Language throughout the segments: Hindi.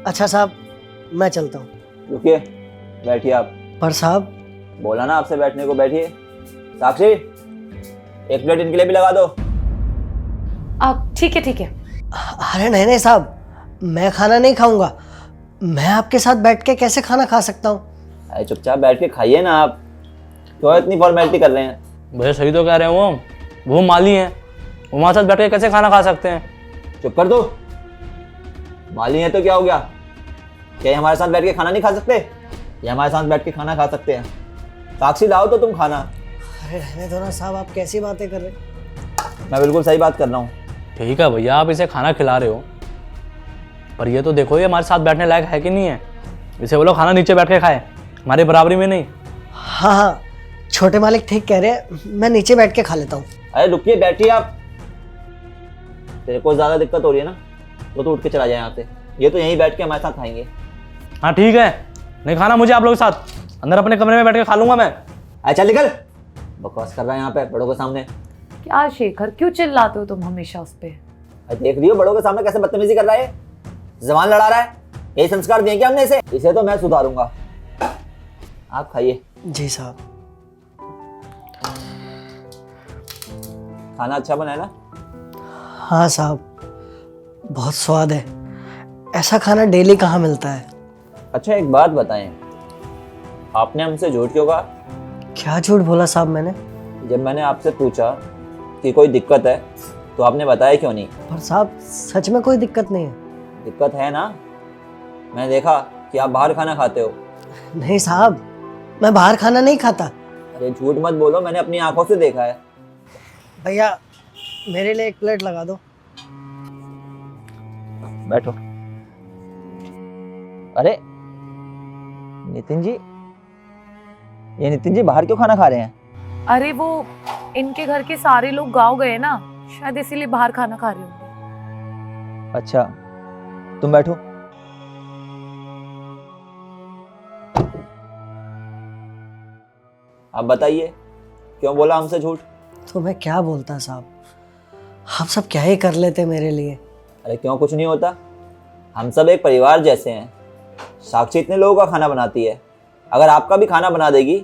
अच्छा साहब, मैं चलता हूँ। रुकिए, बैठिए आप। पर साहब, बोला ना आपसे बैठने को, बैठिए। साक्षी, एक प्लेट इनके लिए भी लगा दो। आप ठीक है ठीक है। अरे नहीं नहीं साहब, मैं खाना नहीं खाऊंगा। मैं आपके साथ बैठ के कैसे खाना खा सकता हूँ? अरे चुपचाप बैठ के खाइए ना आप, क्यों इतनी फॉर्मेलिटी कर रहे हैं? भैया सही तो कह रहे हैं, वो माली हैं, वो हमारे साथ बैठ के कैसे खाना खा सकते हैं? चुप कर दो। माली है तो क्या हो गया? क्या ये हमारे साथ बैठ के खाना नहीं खा सकते? ये हमारे साथ बैठ के खाना खा सकते हैं। साक्षी लाओ तो तुम खाना। अरे रहने दो ना साहब, आप कैसी बातें कर रहे हैं? मैं बिल्कुल सही बात कर रहा हूँ। ठीक है भैया, आप इसे खाना खिला रहे हो, पर ये तो देखो ये हमारे साथ बैठने लायक है कि नहीं है। इसे बोलो खाना नीचे बैठ के खाए, हमारी बराबरी में नहीं। हाँ हाँ, छोटे मालिक ठीक कह रहे हैं, मैं नीचे बैठ के खा लेता हूँ। अरे रुकिए, बैठिए आप। तेरे को ज्यादा दिक्कत हो रही है ना, तो उठ के चला जाए यहाँ से। ये तो यहीं बैठ के हमारे साथ खाएंगे। हाँ ठीक है, नहीं खाना मुझे आप लोगों के साथ, अंदर अपने कमरे में बैठ के खा लूंगा मैं। अच्छा निकल, बकवास कर रहा है यहाँ पे बड़ों के सामने। क्या शेखर, क्यों चिल्लाते हो तुम हमेशा उस पे? देख रही हो बड़ों के सामने कैसे बदतमीजी कर रहा है, जबान लड़ा रहा है। यही संस्कार दिए क्या हमने इसे? इसे तो मैं सुधारूंगा। आप खाइए। जी साहब। खाना अच्छा बना है ना? हाँ साहब, बहुत स्वाद है। ऐसा खाना डेली कहाँ मिलता है? अच्छा एक बात बताएं, आपने हमसे झूठ क्यों कहा? क्या झूठ बोला साहब मैंने? जब मैंने आपसे पूछा कि कोई दिक्कत है तो आपने बताया क्यों नहीं? पर साहब सच में कोई दिक्कत नहीं है। दिक्कत है ना, मैंने देखा कि आप बाहर खाना खाते हो। नहीं साहब, मैं बाहर खाना नहीं खाता। अरे झूठ मत बोलो, मैंने अपनी आंखों से देखा है। भैया मेरे लिए एक प्लेट लगा दो। बैठो। अरे नितिन जी, ये नितिन जी बाहर क्यों खाना खा रहे हैं? अरे वो इनके घर के सारे लोग गाँव गए ना, शायद इसीलिए बाहर खाना खा रहे होंगे। अच्छा तुम बैठो। आप बताइए, क्यों बोला हमसे झूठ? तो मैं क्या बोलता साहब, आप सब क्या ही कर लेते मेरे लिए। अरे क्यों कुछ नहीं होता, हम सब एक परिवार जैसे हैं। साक्षी इतने लोगों का खाना बनाती है, अगर आपका भी खाना बना देगी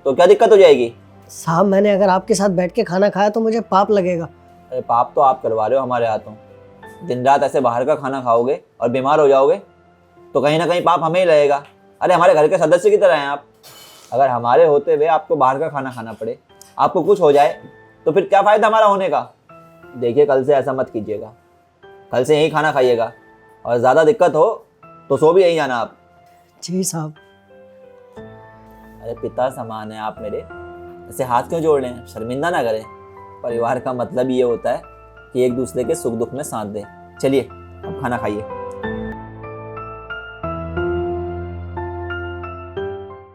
तो क्या दिक्कत हो जाएगी? साहब मैंने अगर आपके साथ बैठ के खाना खाया तो मुझे पाप लगेगा। अरे पाप तो आप करवा रहे हो हमारे हाथों। दिन रात ऐसे बाहर का खाना खाओगे और बीमार हो जाओगे तो कहीं ना कहीं पाप हमें ही लगेगा। अरे हमारे घर के सदस्य की तरह हैं आप। अगर हमारे होते हुए आपको बाहर का खाना खाना पड़े, आपको कुछ हो जाए, तो फिर क्या फ़ायदा हमारा होने का? देखिए कल से ऐसा मत कीजिएगा, कल से यहीं खाना खाइएगा, और ज़्यादा दिक्कत हो तो सो भी यहीं जाना आप। जी साहब। अरे पिता समान है आप मेरे, ऐसे हाथ क्यों जोड़ रहे हैं? शर्मिंदा ना करें। परिवार का मतलब ये होता है कि एक दूसरे के सुख दुख में साथ दें। चलिए अब खाना खाइए।